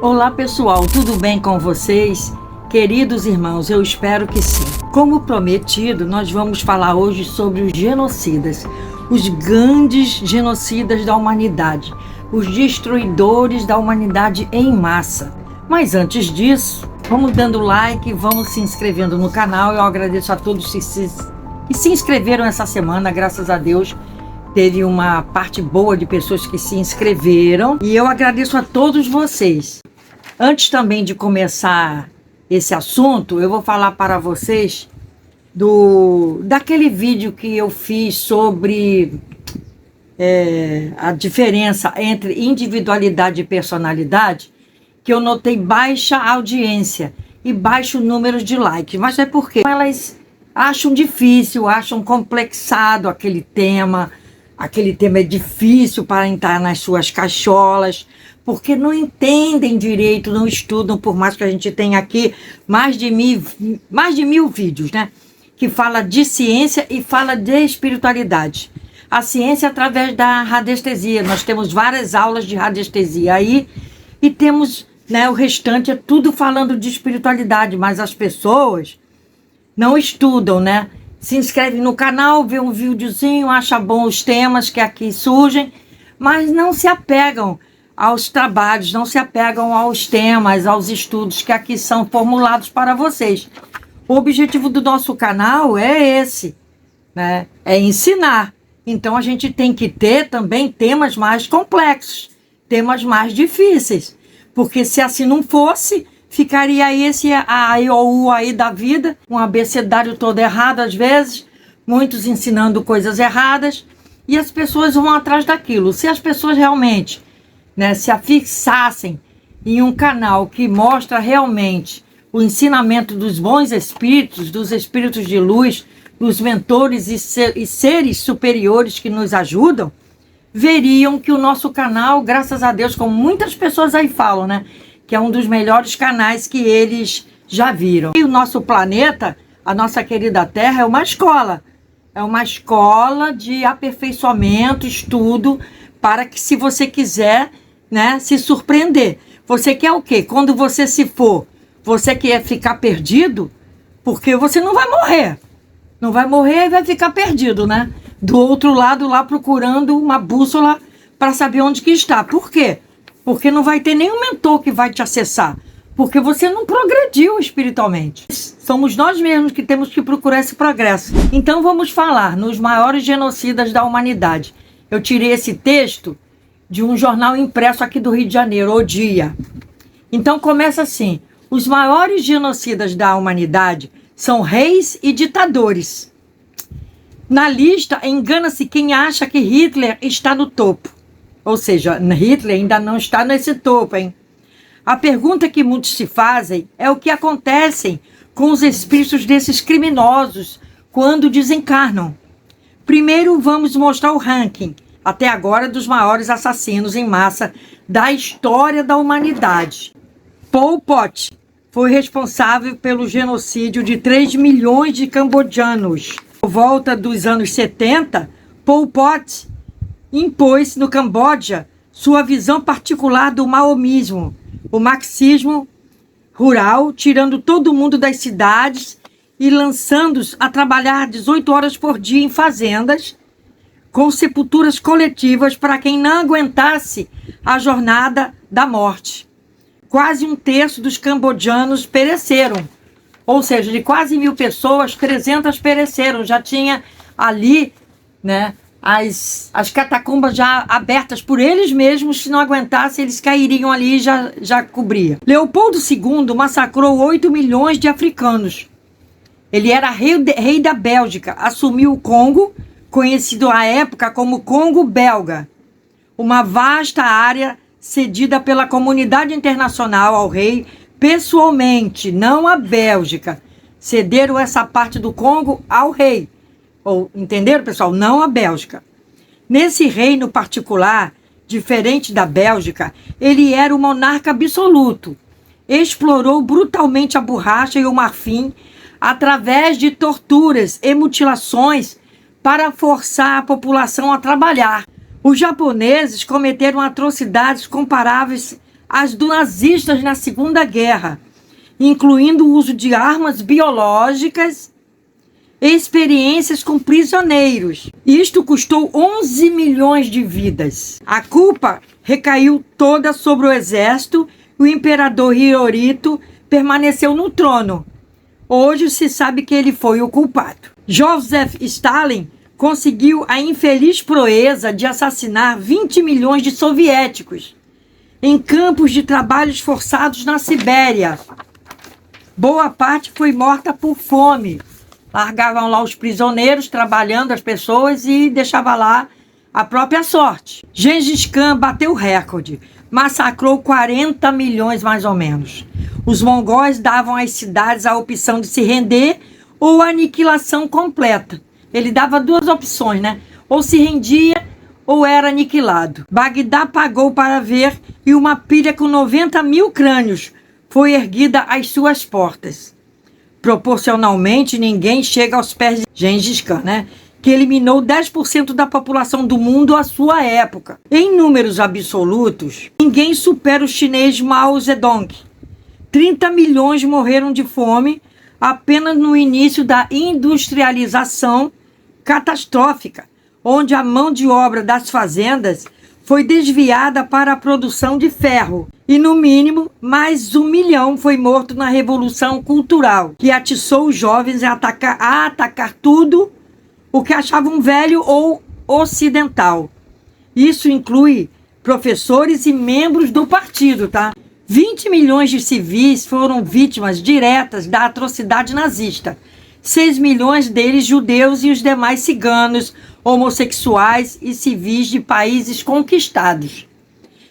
Olá pessoal, tudo bem com vocês? Queridos irmãos, eu espero que sim. Como prometido, nós vamos falar hoje sobre os genocidas, os grandes genocidas da humanidade, os destruidores da humanidade em massa. Mas antes disso, vamos dando like, vamos se inscrevendo no canal. Eu agradeço a todos que se inscreveram essa semana, graças a Deus. Teve uma parte boa de pessoas que se inscreveram e eu agradeço a todos vocês. Antes também de começar esse assunto, eu vou falar para vocês daquele vídeo que eu fiz sobre a diferença entre individualidade e personalidade, que eu notei baixa audiência e baixo número de likes. Mas é porque elas acham difícil, acham complexado aquele tema. Aquele tema é difícil para entrar nas suas cacholas, porque não entendem direito, não estudam, por mais que a gente tenha aqui mais de mil vídeos, né? Que fala de ciência e fala de espiritualidade. A ciência através da radiestesia. Nós temos várias aulas de radiestesia aí e temos, né, o restante é tudo falando de espiritualidade, mas as pessoas não estudam, né? Se inscreve no canal, vê um videozinho, acha bom os temas que aqui surgem, mas não se apegam aos trabalhos, não se apegam aos temas, aos estudos que aqui são formulados para vocês. O objetivo do nosso canal é esse, né? É ensinar. Então a gente tem que ter também temas mais complexos, temas mais difíceis, porque se assim não fosse, ficaria aí esse A-I-O-U aí da vida, um abecedário todo errado às vezes, muitos ensinando coisas erradas, e as pessoas vão atrás daquilo. Se as pessoas realmente, né, se afixassem em um canal que mostra realmente o ensinamento dos bons espíritos, dos espíritos de luz, dos mentores e seres superiores que nos ajudam, veriam que o nosso canal, graças a Deus, como muitas pessoas aí falam, né, que é um dos melhores canais que eles já viram. E o nosso planeta, a nossa querida Terra, é uma escola. É uma escola de aperfeiçoamento, estudo, para que, se você quiser, né, se surpreender. Você quer o quê? Quando você se for, você quer ficar perdido? Porque você não vai morrer. Não vai morrer e vai ficar perdido, né? Do outro lado lá procurando uma bússola para saber onde que está. Por quê? Porque não vai ter nenhum mentor que vai te acessar. Porque você não progrediu espiritualmente. Somos nós mesmos que temos que procurar esse progresso. Então vamos falar nos maiores genocidas da humanidade. Eu tirei esse texto de um jornal impresso aqui do Rio de Janeiro, O Dia. Então começa assim: os maiores genocidas da humanidade são reis e ditadores. Na lista, engana-se quem acha que Hitler está no topo. Ou seja, Hitler ainda não está nesse topo, hein? A pergunta que muitos se fazem é o que acontece com os espíritos desses criminosos quando desencarnam. Primeiro vamos mostrar o ranking, até agora, dos maiores assassinos em massa da história da humanidade. Pol Pot foi responsável pelo genocídio de 3 milhões de cambodjanos. Por volta dos anos 70, Pol Pot impôs no Camboja sua visão particular do maoísmo, o marxismo rural, tirando todo mundo das cidades e lançando-os a trabalhar 18 horas por dia em fazendas, com sepulturas coletivas para quem não aguentasse a jornada da morte. Quase um terço dos cambodjanos pereceram, ou seja, de quase 1.000 pessoas, 300 pereceram. Já tinha ali, né, as catacumbas já abertas por eles mesmos. Se não aguentassem, eles cairiam ali e já cobria. Leopoldo II massacrou 8 milhões de africanos. Ele era rei da Bélgica, assumiu o Congo, conhecido à época como Congo belga, uma vasta área cedida pela comunidade internacional ao rei pessoalmente, não à Bélgica. Cederam essa parte do Congo ao rei. Ou, entenderam, pessoal? Não a Bélgica. Nesse reino particular, diferente da Bélgica, ele era o monarca absoluto. Explorou brutalmente a borracha e o marfim através de torturas e mutilações para forçar a população a trabalhar. Os japoneses cometeram atrocidades comparáveis as do nazistas na Segunda Guerra, incluindo o uso de armas biológicas e experiências com prisioneiros. Isto custou 11 milhões de vidas. A culpa recaiu toda sobre o exército e o imperador Hirohito permaneceu no trono. Hoje se sabe que ele foi o culpado. Joseph Stalin conseguiu a infeliz proeza de assassinar 20 milhões de soviéticos em campos de trabalhos forçados na Sibéria. Boa parte foi morta por fome. Largavam lá os prisioneiros, trabalhando as pessoas e deixava lá a própria sorte. Gengis Khan bateu o recorde. Massacrou 40 milhões mais ou menos. Os mongóis davam às cidades a opção de se render ou aniquilação completa. Ele dava duas opções, né? Ou se rendia ou era aniquilado. Bagdá pagou para ver e uma pilha com 90 mil crânios foi erguida às suas portas. Proporcionalmente, ninguém chega aos pés de Gengis Khan, né? Que eliminou 10% da população do mundo à sua época. Em números absolutos, ninguém supera o chinês Mao Zedong. 30 milhões morreram de fome apenas no início da industrialização catastrófica, onde a mão de obra das fazendas foi desviada para a produção de ferro. E, no mínimo, mais 1 milhão foi morto na Revolução Cultural, que atiçou os jovens a atacar tudo o que achavam velho ou ocidental. Isso inclui professores e membros do partido, tá? 20 milhões de civis foram vítimas diretas da atrocidade nazista. 6 milhões deles judeus e os demais ciganos, homossexuais e civis de países conquistados.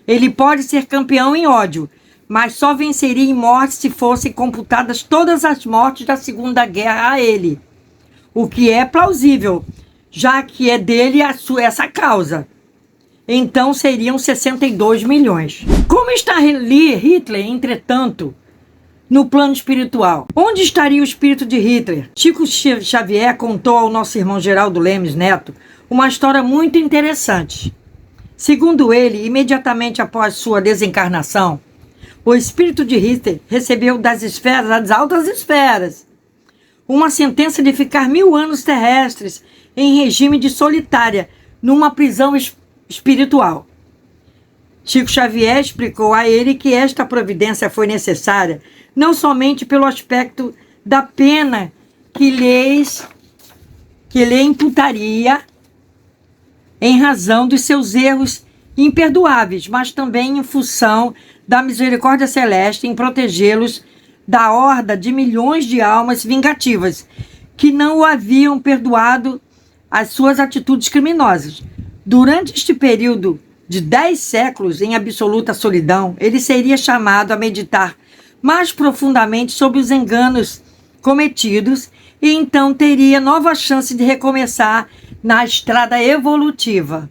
Ele pode ser campeão em ódio, mas só venceria em morte se fossem computadas todas as mortes da Segunda Guerra a ele. O que é plausível, já que é dele essa causa. Então seriam 62 milhões. Como está Hitler, entretanto, no plano espiritual? Onde estaria o espírito de Hitler? Chico Xavier contou ao nosso irmão Geraldo Lemes Neto uma história muito interessante. Segundo ele, imediatamente após sua desencarnação, o espírito de Hitler recebeu das esferas, das altas esferas, uma sentença de ficar 1000 anos terrestres em regime de solitária, numa prisão espiritual. Chico Xavier explicou a ele que esta providência foi necessária não somente pelo aspecto da pena que lhe imputaria em razão dos seus erros imperdoáveis, mas também em função da misericórdia celeste em protegê-los da horda de milhões de almas vingativas que não o haviam perdoado as suas atitudes criminosas. Durante este período de 10 séculos em absoluta solidão, ele seria chamado a meditar mais profundamente sobre os enganos cometidos e então teria nova chance de recomeçar na estrada evolutiva.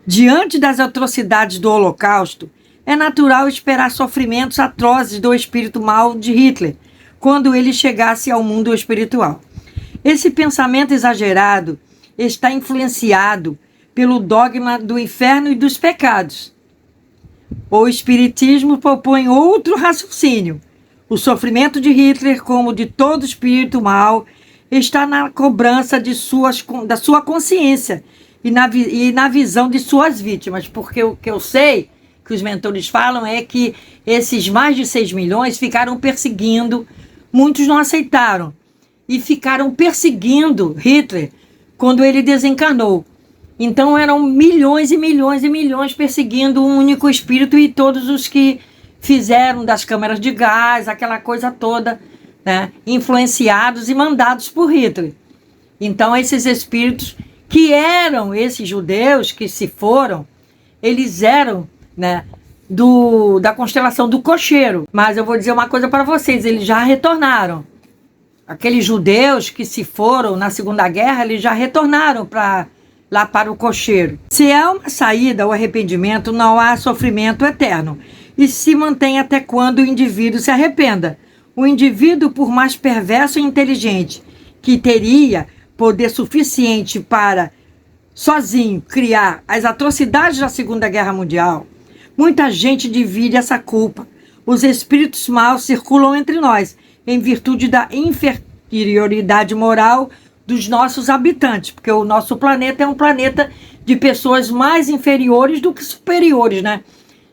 Diante das atrocidades do Holocausto, é natural esperar sofrimentos atrozes do espírito mau de Hitler quando ele chegasse ao mundo espiritual. Esse pensamento exagerado está influenciado pelo dogma do inferno e dos pecados. O Espiritismo propõe outro raciocínio. O sofrimento de Hitler, como de todo espírito mau, está na cobrança da sua consciência e na visão de suas vítimas. Porque o que eu sei, que os mentores falam, é que esses mais de 6 milhões ficaram perseguindo, muitos não aceitaram, e ficaram perseguindo Hitler quando ele desencarnou. Então eram milhões e milhões e milhões perseguindo um único espírito e todos os que fizeram das câmeras de gás, aquela coisa toda, né, influenciados e mandados por Hitler. Então esses espíritos que eram esses judeus que se foram, eles eram, né, da constelação do cocheiro. Mas eu vou dizer uma coisa para vocês, eles já retornaram. Aqueles judeus que se foram na Segunda Guerra, eles já retornaram lá para o cocheiro. Se há uma saída ao arrependimento, não há sofrimento eterno. E se mantém até quando o indivíduo se arrependa. O indivíduo, por mais perverso e inteligente que teria poder suficiente para, sozinho, criar as atrocidades da Segunda Guerra Mundial, Muita gente divide essa culpa. Os espíritos maus circulam entre nós, em virtude da inferioridade moral dos nossos habitantes, porque o nosso planeta é um planeta de pessoas mais inferiores do que superiores, né?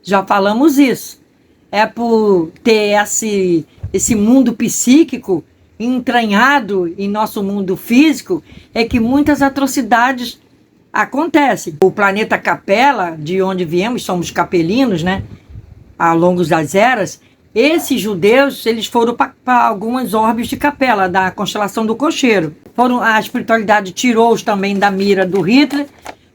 Já falamos isso. É por ter esse mundo psíquico entranhado em nosso mundo físico, é que muitas atrocidades acontecem. O planeta Capela, de onde viemos, somos capelinos, né? Ao longo das eras, esses judeus, eles foram para algumas orbes de Capela, da constelação do Cocheiro. A espiritualidade tirou-os também da mira do Hitler,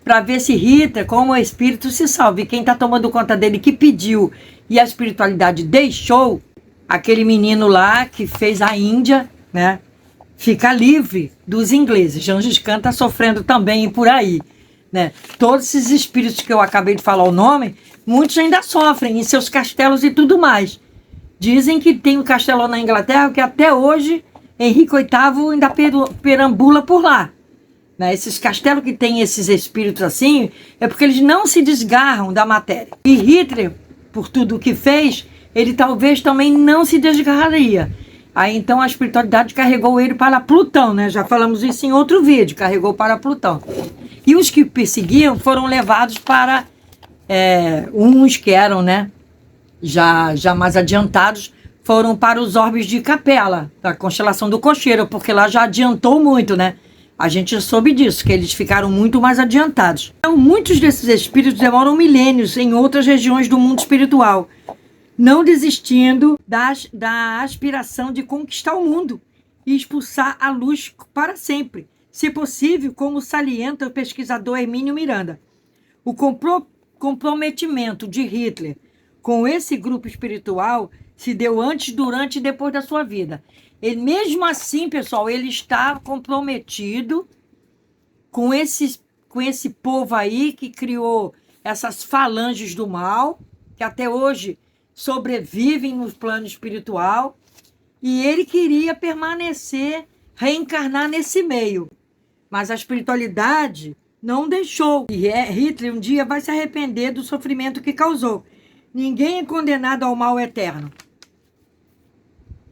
para ver se Hitler, como espírito, se salve. E quem está tomando conta dele, que pediu, e a espiritualidade deixou, aquele menino lá que fez a Índia, né, fica livre dos ingleses. Gengis Khan está sofrendo também por aí, né? Todos esses espíritos que eu acabei de falar o nome, muitos ainda sofrem em seus castelos e tudo mais. Dizem que tem um castelo na Inglaterra que até hoje Henrique VIII ainda perambula por lá. Né? Esses castelos que têm esses espíritos assim, é porque eles não se desgarram da matéria. E Hitler, por tudo o que fez, ele talvez também não se desgarraria. Aí então a espiritualidade carregou ele para Plutão, né? Já falamos isso em outro vídeo, carregou para Plutão. E os que perseguiam foram levados para uns que eram, né, já mais adiantados, foram para os orbes de Capela, da constelação do Cocheiro, porque lá já adiantou muito, né? A gente já soube disso, que eles ficaram muito mais adiantados. Então, muitos desses espíritos demoram milênios em outras regiões do mundo espiritual, não desistindo da aspiração de conquistar o mundo e expulsar a luz para sempre, se possível, como salienta o pesquisador Hermínio Miranda. O comprometimento de Hitler com esse grupo espiritual se deu antes, durante e depois da sua vida. E mesmo assim, pessoal, ele está comprometido com esse povo aí que criou essas falanges do mal, que até hoje sobrevivem no plano espiritual, e ele queria permanecer, reencarnar nesse meio. Mas a espiritualidade não deixou. E Hitler um dia vai se arrepender do sofrimento que causou. Ninguém é condenado ao mal eterno.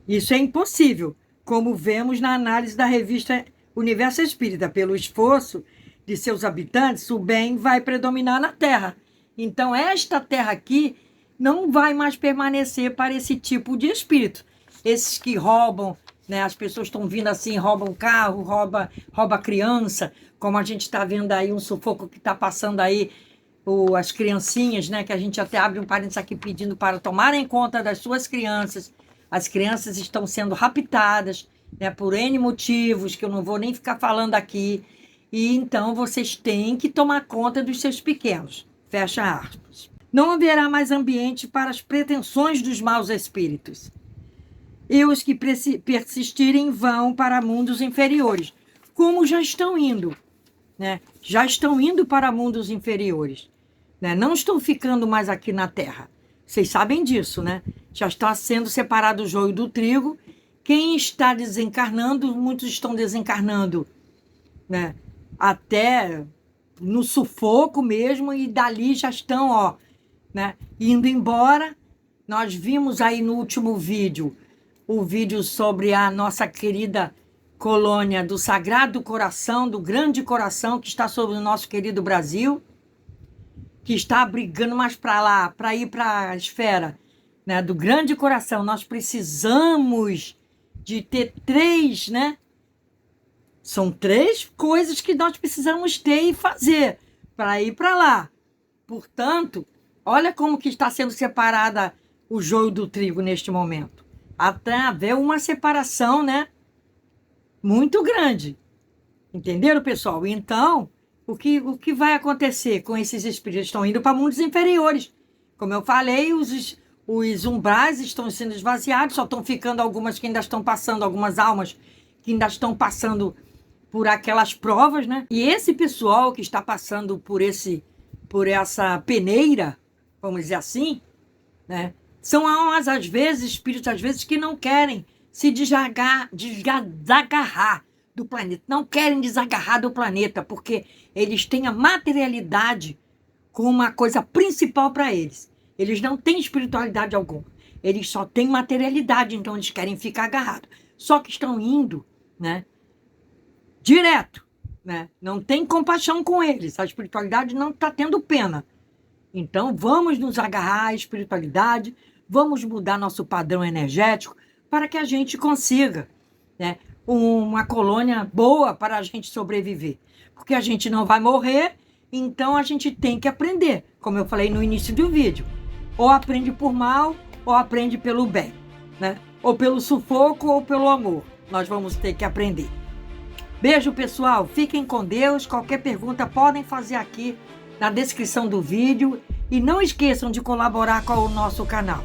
Isso é impossível, como vemos na análise da revista Universo Espírita. Pelo esforço de seus habitantes, o bem vai predominar na Terra. Então, esta Terra aqui não vai mais permanecer para esse tipo de espírito. Esses que roubam, né? As pessoas estão vindo assim, roubam carro, rouba criança, como a gente está vendo aí um sufoco que está passando aí, as criancinhas, né? Que a gente até abre um parênteses aqui pedindo para tomarem conta das suas crianças. As crianças estão sendo raptadas, né, por N motivos, que eu não vou nem ficar falando aqui. E então vocês têm que tomar conta dos seus pequenos. Fecha aspas. Não haverá mais ambiente para as pretensões dos maus espíritos. E os que persistirem vão para mundos inferiores, como já estão indo. Né? Já estão indo para mundos inferiores. Né? Não estão ficando mais aqui na Terra. Vocês sabem disso, né? Já está sendo separado o joio do trigo. Quem está desencarnando, muitos estão desencarnando, né? Até no sufoco mesmo, e dali já estão, né, indo embora. Nós vimos aí no último vídeo, o vídeo sobre a nossa querida colônia do Sagrado Coração, do Grande Coração, que está sobre o nosso querido Brasil, que está brigando mais para lá, para ir para a esfera, né, do Grande Coração. Nós precisamos de ter 3, né? São 3 coisas que nós precisamos ter e fazer para ir para lá. Portanto, olha como que está sendo separada o joio do trigo neste momento. Até haver uma separação, né, muito grande. Entenderam, pessoal? Então, o que vai acontecer com esses espíritos? Estão indo para mundos inferiores. Como eu falei, os umbrais estão sendo esvaziados, só estão ficando algumas que ainda estão passando, algumas almas que ainda estão passando por aquelas provas, né? E esse pessoal que está passando por essa peneira, vamos dizer assim, né? São almas, às vezes, espíritos, às vezes, que não querem se desagarrar do planeta. Não querem desagarrar do planeta, porque eles têm a materialidade como uma coisa principal para eles. Eles não têm espiritualidade alguma. Eles só têm materialidade, então eles querem ficar agarrados. Só que estão indo, né, direto, né? Não tem compaixão com eles. A espiritualidade não está tendo pena. Então, vamos nos agarrar à espiritualidade, vamos mudar nosso padrão energético para que a gente consiga, né, uma colônia boa para a gente sobreviver. Porque a gente não vai morrer, então a gente tem que aprender, como eu falei no início do vídeo. Ou aprende por mal, ou aprende pelo bem, né? Ou pelo sufoco, ou pelo amor. Nós vamos ter que aprender. Beijo, pessoal. Fiquem com Deus. Qualquer pergunta podem fazer aqui na descrição do vídeo. E não esqueçam de colaborar com o nosso canal.